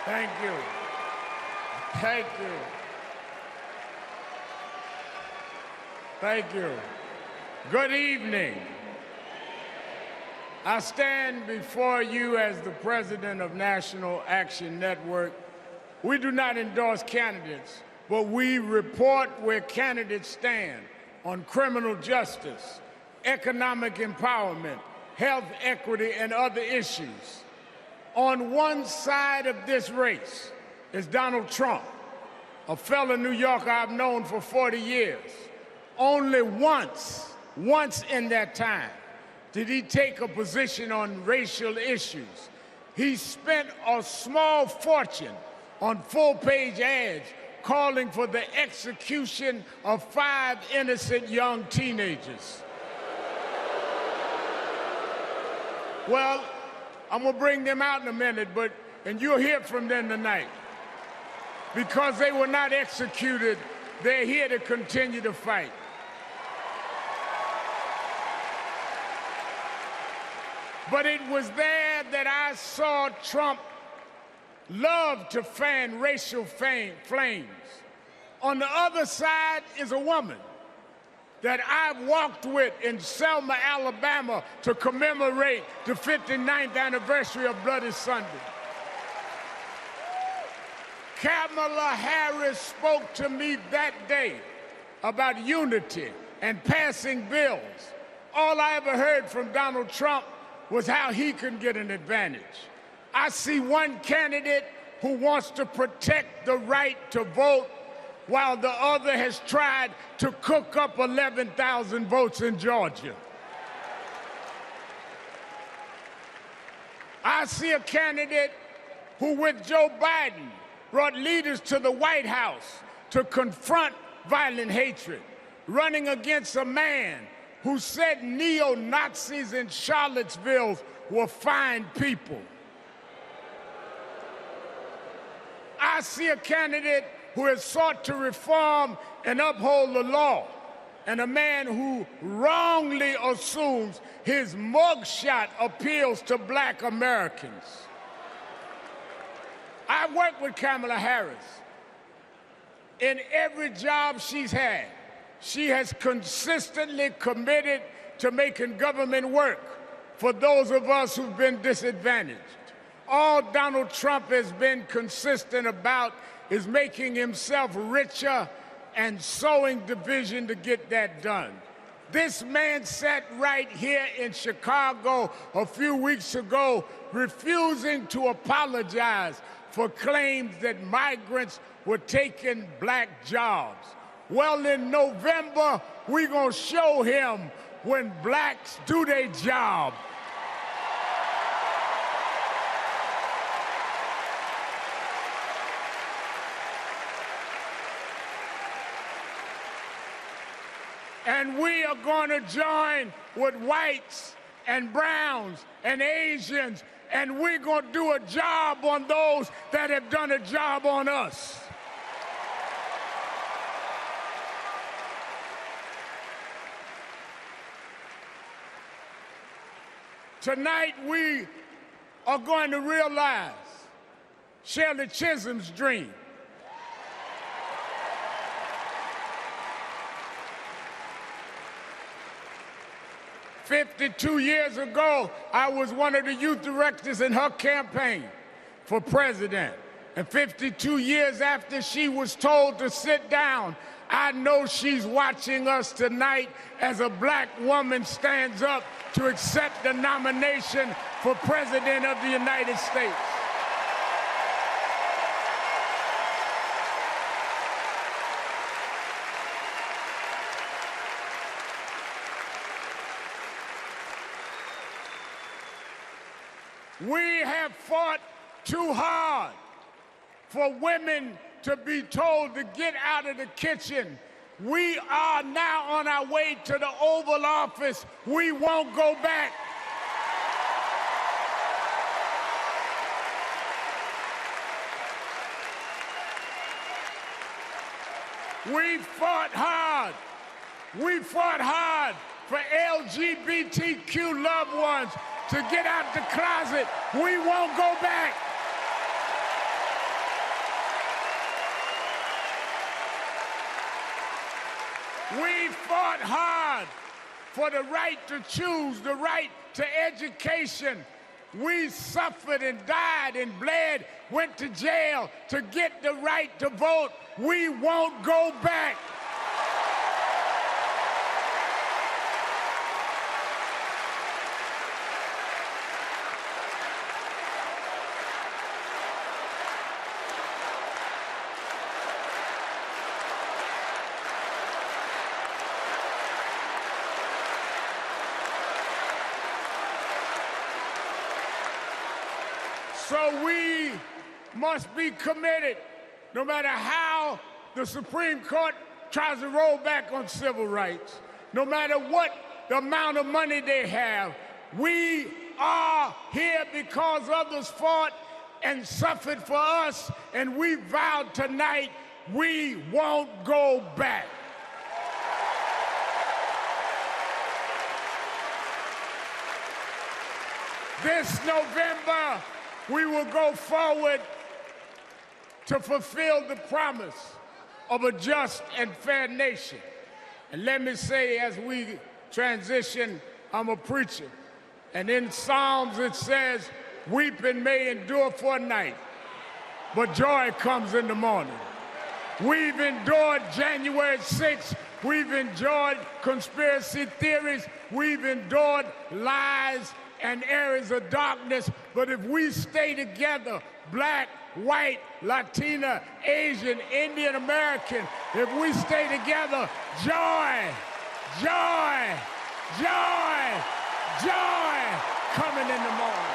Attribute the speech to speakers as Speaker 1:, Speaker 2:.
Speaker 1: Thank you. Thank you. Thank you. Good evening. I stand before you as the president of National Action Network. We do not endorse candidates, but we report where candidates stand on criminal justice, economic empowerment, health equity, and other issues. On one side of this race is Donald Trump, a fellow New Yorker I've known for 40 years. Only once in that time, did he take a position on racial issues. He spent a small fortune on full-page ads calling for the execution of 5 innocent young teenagers. Well, I'm gonna bring them out in a minute, and you'll hear from them tonight. Because they were not executed, they're here to continue to fight. But it was there that I saw Trump love to fan racial flames. On the other side is a woman that I've walked with in Selma, Alabama to commemorate the 59th anniversary of Bloody Sunday. Kamala Harris spoke to me that day about unity and passing bills. All I ever heard from Donald Trump was how he can get an advantage. I see one candidate who wants to protect the right to vote while the other has tried to cook up 11,000 votes in Georgia. I see a candidate who, with Joe Biden, brought leaders to the White House to confront violent hatred, running against a man who said neo-Nazis in Charlottesville were fine people. I see a candidate who has sought to reform and uphold the law, and a man who wrongly assumes his mugshot appeals to black Americans. I've worked with Kamala Harris. In every job she's had, she has consistently committed to making government work for those of us who've been disadvantaged. All Donald Trump has been consistent about is making himself richer and sowing division to get that done. This man sat right here in Chicago a few weeks ago, refusing to apologize for claims that migrants were taking black jobs. Well, in November, we're gonna show him when blacks do their job. And we are going to join with whites and browns and Asians, and we're going to do a job on those that have done a job on us. Tonight, we are going to realize Shirley Chisholm's dream. "52 years ago, I was one of the youth directors in her campaign for president. And 52 years after she was told to sit down, I know she's watching us tonight as a black woman stands up to accept the nomination for President of the United States. We have fought too hard for women to be told to get out of the kitchen. We are now on our way to the Oval Office. We won't go back. We fought hard. We fought hard for LGBTQ loved ones to get out the closet. We won't go back. We fought hard for the right to choose, the right to education. We suffered and died and bled, went to jail to get the right to vote. We won't go back. So we must be committed, no matter how the Supreme Court tries to roll back on civil rights, no matter what the amount of money they have. We are here because others fought and suffered for us, and we vowed tonight we won't go back. This November, we will go forward to fulfill the promise of a just and fair nation. And let me say, as we transition, I'm a preacher. And in Psalms it says, weeping may endure for a night, but joy comes in the morning. We've endured January 6th. We've endured conspiracy theories. We've endured lies and areas of darkness, but if we stay together, black, white, Latina, Asian, Indian American, if we stay together, joy, joy, joy, joy coming in the morning.